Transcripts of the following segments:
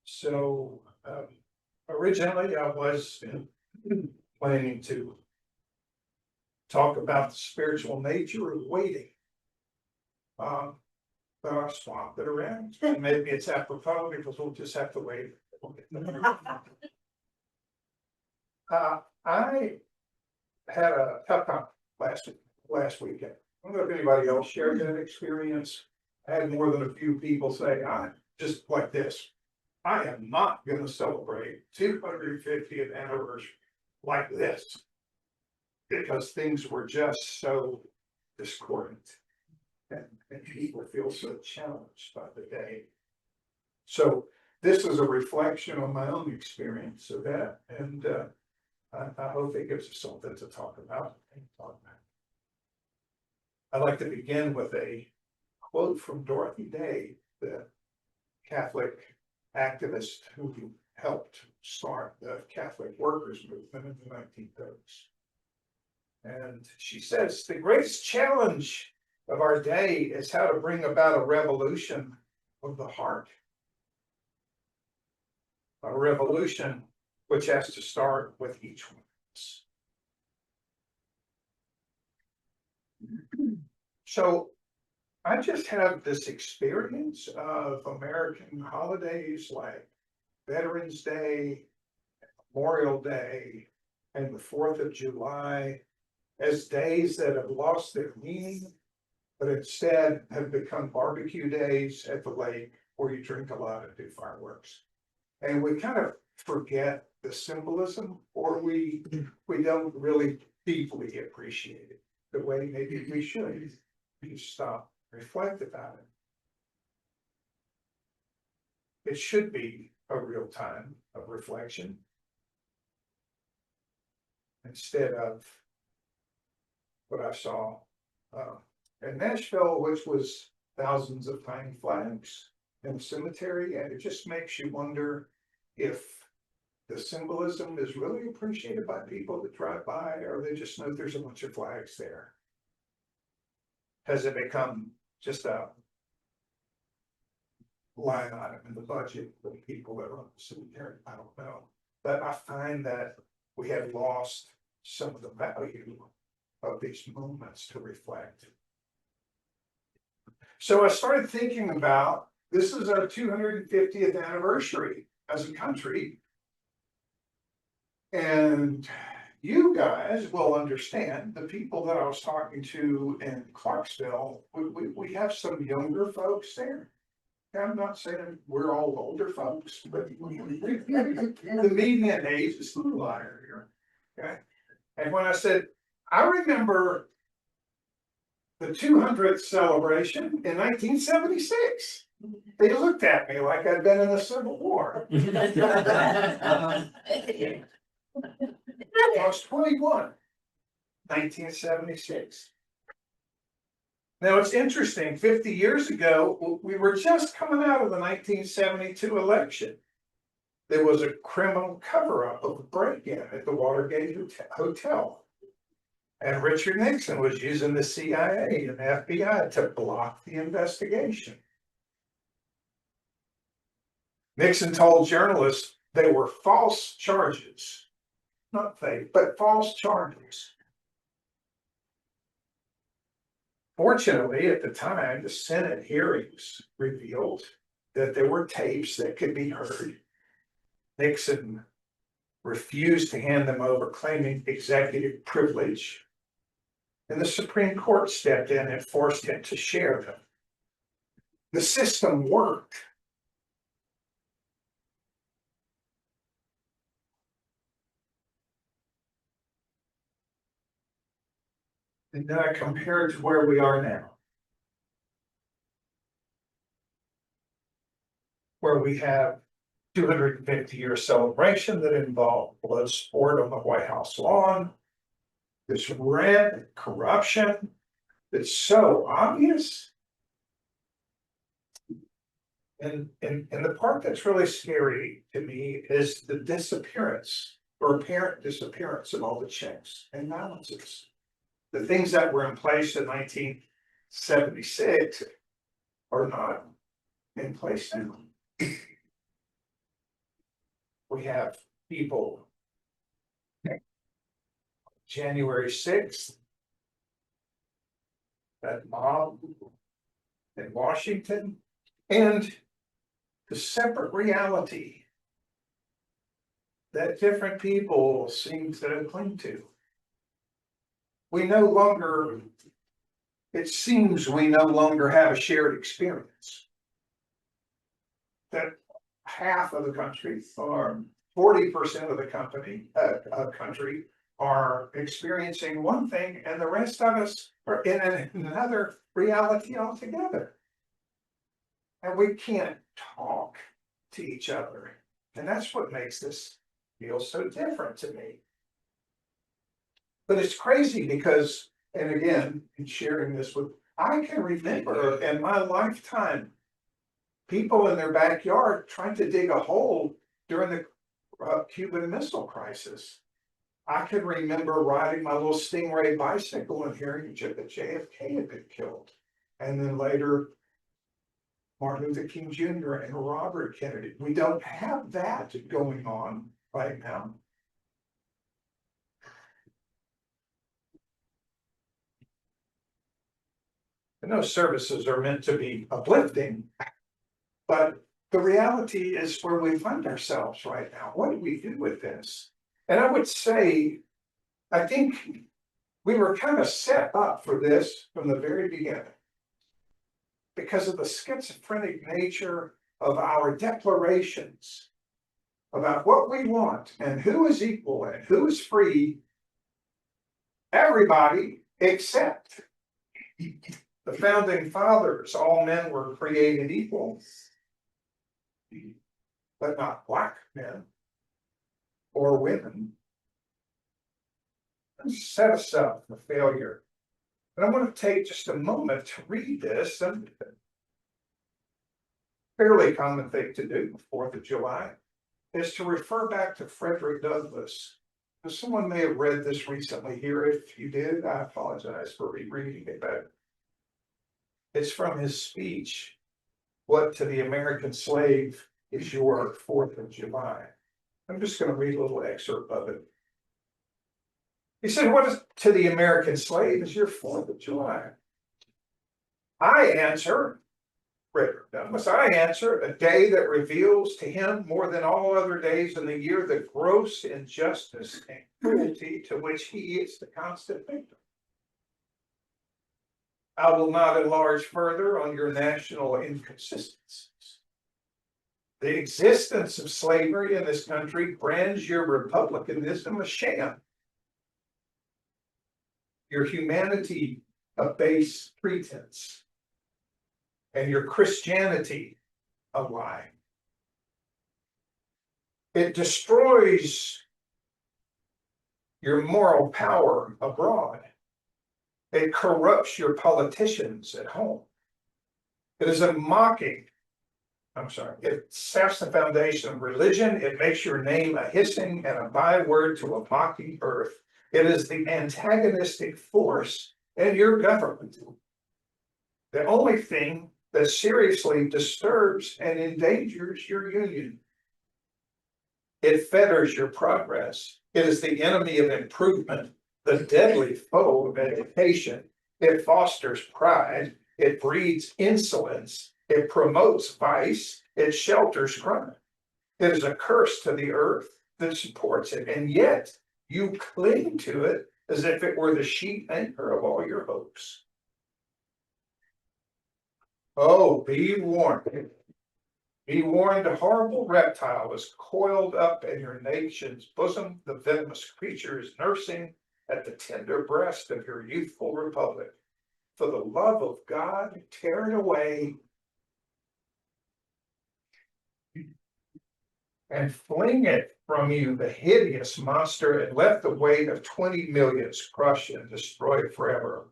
So originally I was planning to talk about the spiritual nature of waiting. But I swapped it around, and maybe it's apropos because we'll just have to wait. I had a tough time last weekend. I don't know if anybody else shared that experience. I had more than a few people say, I just like this. I am not going to celebrate 250th anniversary like this because things were just so discordant and people feel so challenged by the day. So this is a reflection on my own experience of that, and I hope it gives us something to talk about. I'd like to begin with a quote from Dorothy Day, the Catholic activist who helped start the Catholic workers movement in the 1930s. And she says, the greatest challenge of our day is how to bring about a revolution of the heart. A revolution which has to start with each one of us. So I just have this experience of American holidays like Veterans Day, Memorial Day, and the 4th of July as days that have lost their meaning, but instead have become barbecue days at the lake where you drink a lot and do fireworks. And we kind of forget the symbolism, or we don't really deeply appreciate it the way maybe we should. You stop, reflect about it. It should be a real time of reflection instead of what I saw in Nashville, which was thousands of tiny flags in a cemetery, and it just makes you wonder if the symbolism is really appreciated by people that drive by, or they just know there's a bunch of flags there. Has it become just a line item in the budget for the people that run the cemetery? I don't know. But I find that we have lost some of the value of these moments to reflect. So I started thinking about, this is our 250th anniversary as a country. And you guys will understand, the people that I was talking to in Clarksville, we have some younger folks there. I'm not saying we're all older folks, but the median age is a little higher here. Okay. And when I said, I remember the 200th celebration in 1976. They looked at me like I'd been in the Civil War. I was 21, 1976. Now it's interesting, 50 years ago, we were just coming out of the 1972 election. There was a criminal cover-up of a break-in at the Watergate Hotel. And Richard Nixon was using the CIA and the FBI to block the investigation. Nixon told journalists they were false charges. Not fake, but false charges. Fortunately, at the time, the Senate hearings revealed that there were tapes that could be heard. Nixon refused to hand them over, claiming executive privilege. And the Supreme Court stepped in and forced him to share them. The system worked. And then I compare it to where we are now, where we have 250-year celebration that involved blood sport on the White House lawn, this rampant corruption that's so obvious. And the part that's really scary to me is the disappearance or apparent disappearance of all the checks and balances. The things that were in place in 1976 are not in place now. We have people January 6th, that mob in Washington, and the separate reality that different people seem to cling to. We no longer, it seems we no longer have a shared experience. That half of the country, or 40% of the country are experiencing one thing, and the rest of us are in another reality altogether. And we can't talk to each other. And that's what makes this feel so different to me. But it's crazy because, and again, in sharing this with, I can remember in my lifetime, people in their backyard trying to dig a hole during the Cuban Missile Crisis. I can remember riding my little Stingray bicycle and hearing that JFK had been killed. And then later, Martin Luther King Jr. and Robert Kennedy. We don't have that going on right now. And those services are meant to be uplifting, but the reality is where we find ourselves right now. What do we do with this? And I would say, I think we were kind of set up for this from the very beginning because of the schizophrenic nature of our declarations about what we want and who is equal and who is free. Everybody except the founding fathers, all men were created equal, but not black men or women. Set us up for failure. And I want to take just a moment to read this, and fairly common thing to do the 4th of July is to refer back to Frederick Douglass. Now, someone may have read this recently here. If you did, I apologize for rereading it, but it's from his speech, What to the American Slave is Your 4th of July? I'm just going to read a little excerpt of it. He said, what is to the American slave is your 4th of July? I answer, Frederick Douglass, I answer, a day that reveals to him more than all other days in the year the gross injustice and cruelty to which he is the constant victim. I will not enlarge further on your national inconsistencies. The existence of slavery in this country brands your republicanism a sham, your humanity a base pretense, and your Christianity a lie. It destroys your moral power abroad. It corrupts your politicians at home. It is a mocking. It saps the foundation of religion. It makes your name a hissing and a byword to a mocking earth. It is the antagonistic force in your government. The only thing that seriously disturbs and endangers your union. It fetters your progress. It is the enemy of improvement, the deadly foe of education. It fosters pride. It breeds insolence. It promotes vice. It shelters crime. It is a curse to the earth that supports it. And yet you cling to it as if it were the sheet anchor of all your hopes. Oh, be warned. Be warned, a horrible reptile is coiled up in your nation's bosom. The venomous creature is nursing at the tender breast of your youthful republic. For the love of God, tear it away and fling it from you, the hideous monster, and let the weight of 20 millions crush and destroy it forever.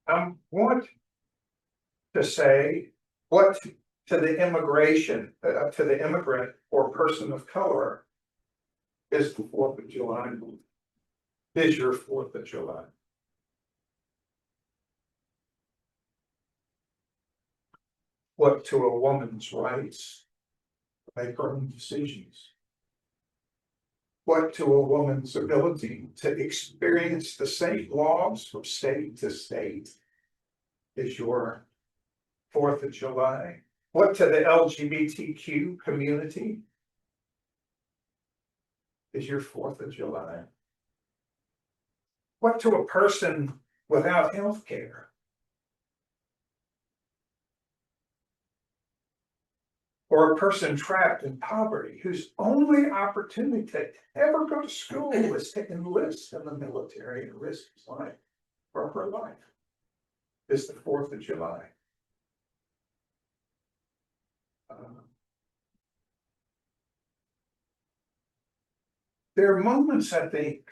I want to say what to the to the immigrant or person of color is the 4th of July, is your 4th of July. What to a woman's rights to make her own decisions? What to a woman's ability to experience the same laws from state to state is your 4th of July? What to the LGBTQ community is your 4th of July? What to a person without health care? Or a person trapped in poverty whose only opportunity to ever go to school is to enlist in the military and risk his life or her life is the 4th of July. There are moments, I think,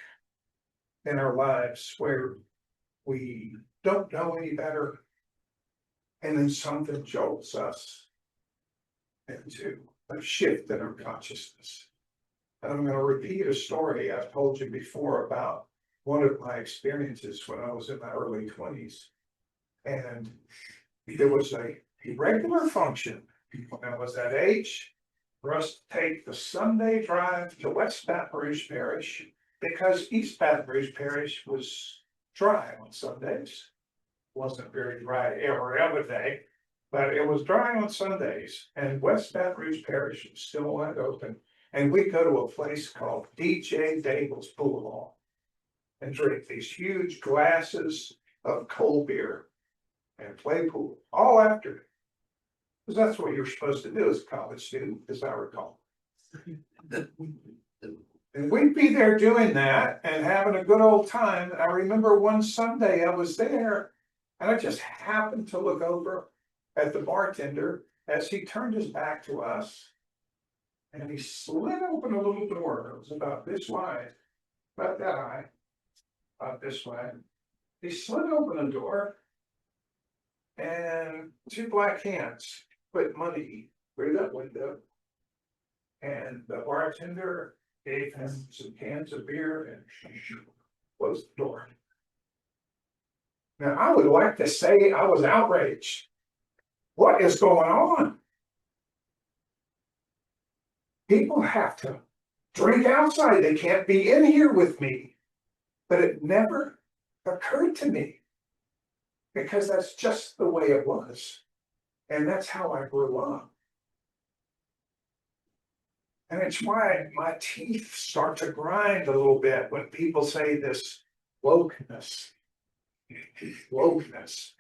in our lives where we don't know any better, and then something jolts us into a shift in our consciousness. And I'm going to repeat a story I've told you before about one of my experiences when I was in my early 20s. And there was a regular function when I was that age for us to take the Sunday drive to West Baton Rouge Parish because East Baton Rouge Parish was dry on Sundays. Wasn't very dry every other day, but it was dry on Sundays, and West Baton Rouge Parish was still wide open. And we go to a place called DJ Daigle's Pool Hall and drink these huge glasses of cold beer and play pool all afternoon. Because that's what you're supposed to do as a college student, as I recall. And we'd be there doing that and having a good old time. I remember one Sunday I was there and I just happened to look over at the bartender as he turned his back to us. And he slid open a little door. It was about this wide, about that high, about this wide. He slid open a door and 2 black hands put money through that window. And the bartender gave him some cans of beer and closed the door. Now, I would like to say I was outraged. What is going on? People have to drink outside. They can't be in here with me. But it never occurred to me because that's just the way it was. And that's how I grew up. And it's why my teeth start to grind a little bit when people say this wokeness. Wokeness.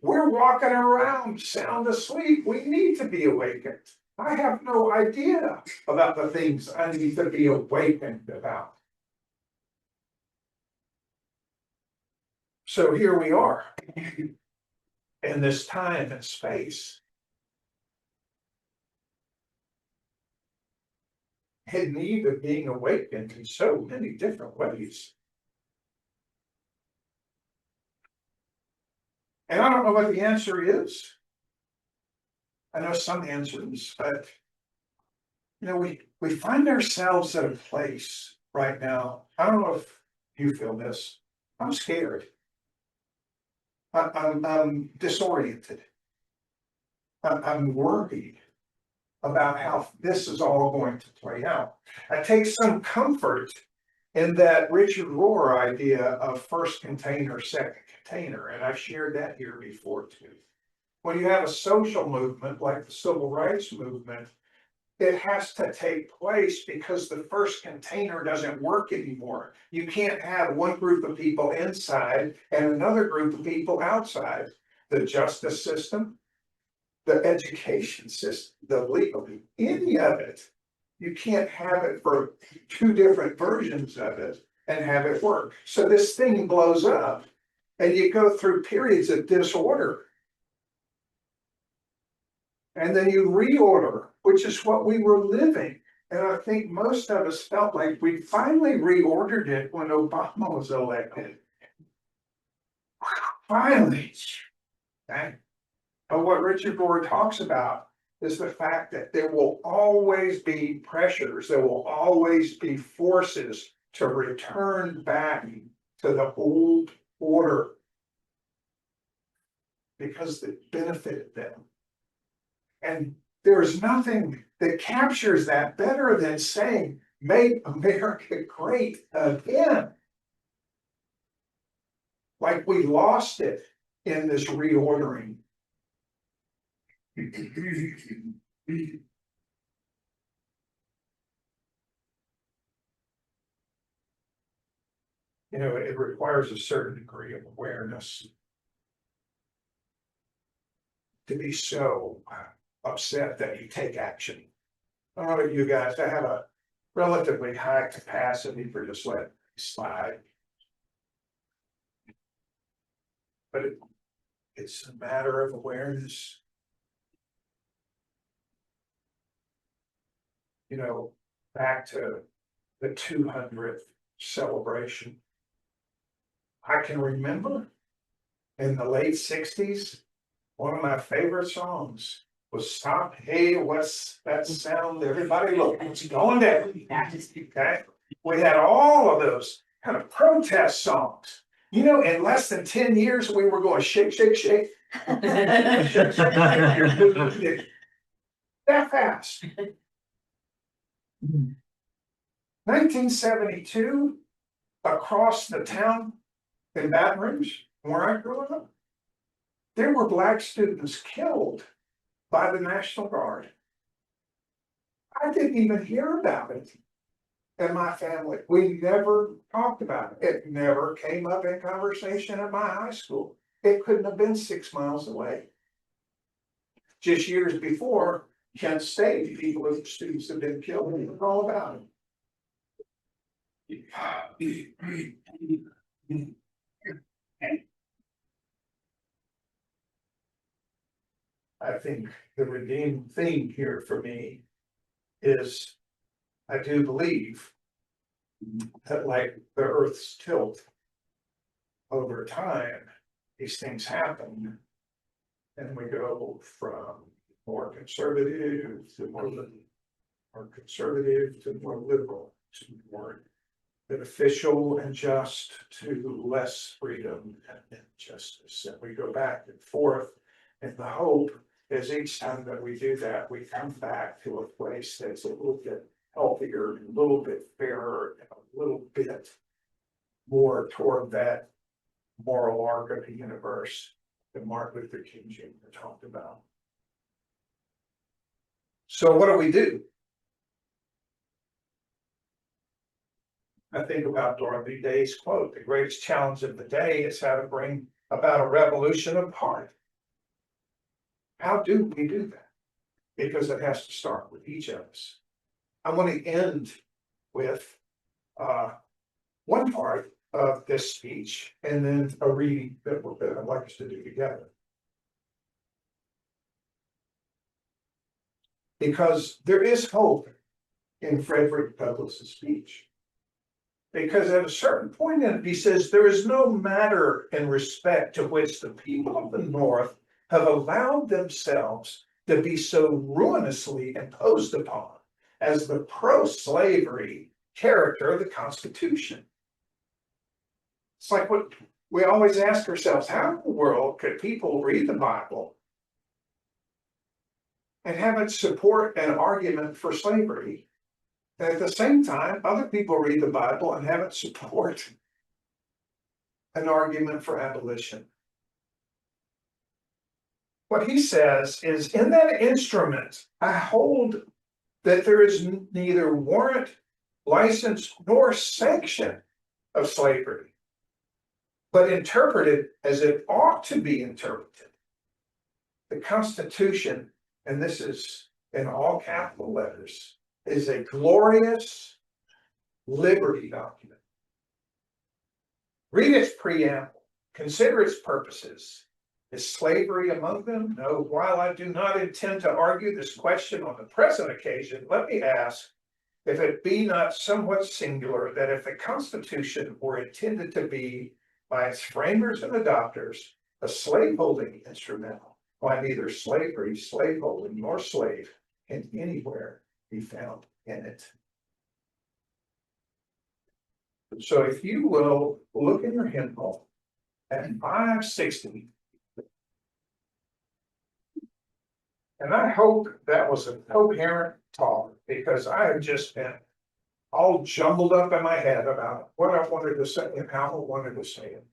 We're walking around sound asleep. We need to be awakened. I have no idea about the things I need to be awakened about. So here we are in this time and space, in need of being awakened in so many different ways. And I don't know what the answer is. I know some answers, but we find ourselves at a place right now. I don't know if you feel this. I'm scared. I'm disoriented. I'm worried about how this is all going to play out. I take some comfort in that Richard Rohr idea of first container, second container, and I've shared that here before too. When you have a social movement like the civil rights movement, it has to take place because the first container doesn't work anymore. You can't have one group of people inside and another group of people outside. The justice system, the education system, the legal, any of it. You can't have it for 2 different versions of it and have it work. So this thing blows up and you go through periods of disorder. And then you reorder, which is what we were living. And I think most of us felt like we finally reordered it when Obama was elected. Finally. Okay. But what Richard Rohr talks about is the fact that there will always be pressures, there will always be forces to return back to the old order because it benefited them. And there's nothing that captures that better than saying, make America great again. Like we lost it in this reordering. It requires a certain degree of awareness to be so upset that you take action. I don't know about you guys, I have a relatively high capacity for just letting it slide. But it's a matter of awareness. Back to the 200th celebration. I can remember in the late 60s, one of my favorite songs was Stop, Hey, What's That Sound? Everybody look, it's going down. Okay. We had all of those kind of protest songs. In less than 10 years, we were going shake, shake, shake. Shake, shake, shake. That fast. 1972, across the town in Baton Rouge, where I grew up, there were Black students killed by the National Guard. I didn't even hear about it in my family. We never talked about it. It never came up in conversation at my high school. It couldn't have been 6 miles away. Just years before, Kent State, students have been killed, and it's all about it. I think the redeeming theme here for me is I do believe that, like the Earth's tilt, over time, these things happen, and we go from more conservative to more conservative to more liberal, to more beneficial and just, to less freedom and injustice. And we go back and forth, and the hope is each time that we do that, we come back to a place that's a little bit healthier, a little bit fairer, and a little bit more toward that moral arc of the universe that Martin Luther King Jr. talked about. So what do we do? I think about Dorothy Day's quote, the greatest challenge of the day is how to bring about a revolution of heart. How do we do that? Because it has to start with each of us. I want to end with one part of this speech and then a reading that I'd like us to do together. Because there is hope in Frederick Douglass's speech. Because at a certain point in it, he says, there is no matter in respect to which the people of the North have allowed themselves to be so ruinously imposed upon as the pro-slavery character of the Constitution. It's like what we always ask ourselves, how in the world could people read the Bible and have it support an argument for slavery? And at the same time, other people read the Bible and have it support an argument for abolition. What he says is, in that instrument, I hold that there is neither warrant, license, nor sanction of slavery, but interpreted as it ought to be interpreted. The Constitution, and this is in all capital letters, is a glorious liberty document. Read its preamble, consider its purposes. Is slavery among them? No. While I do not intend to argue this question on the present occasion, let me ask if it be not somewhat singular that if the Constitution were intended to be, by its framers and adopters, a slaveholding instrument, why neither slavery, slaveholding, nor slave can anywhere be found in it. So if you will look in your hymnal at 560, And I hope that was a coherent talk, because I have just been all jumbled up in my head about what I wanted to say and how I wanted to say it.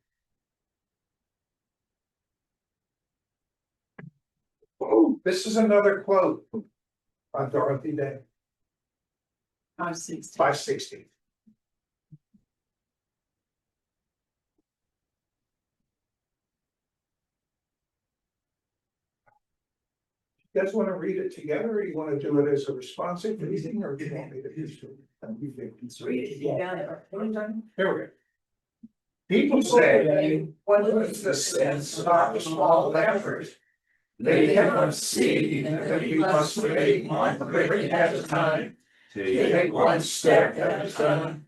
Oh, this is another quote by Dorothy Day, 560. 560. You guys want to read it together, or you want to do it as a responsive reading, or do you want me to do it? Let's read it. You got it. Here we go. People say, what is the sense of our small effort? They cannot see that we must make one brick at a time, take one step at a time.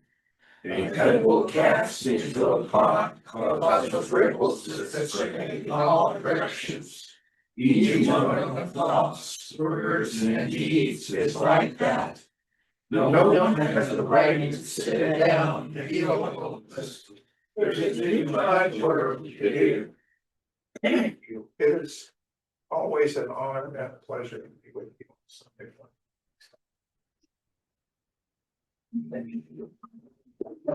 Incredible cast into a pot, cause of ripples that swing in all directions. Each one of the thoughts, words, and deeds is like that. No one has the right to sit down and feel this. There's a new wide world to do. Thank you. It is always an honor and a pleasure to be with you. Thank you.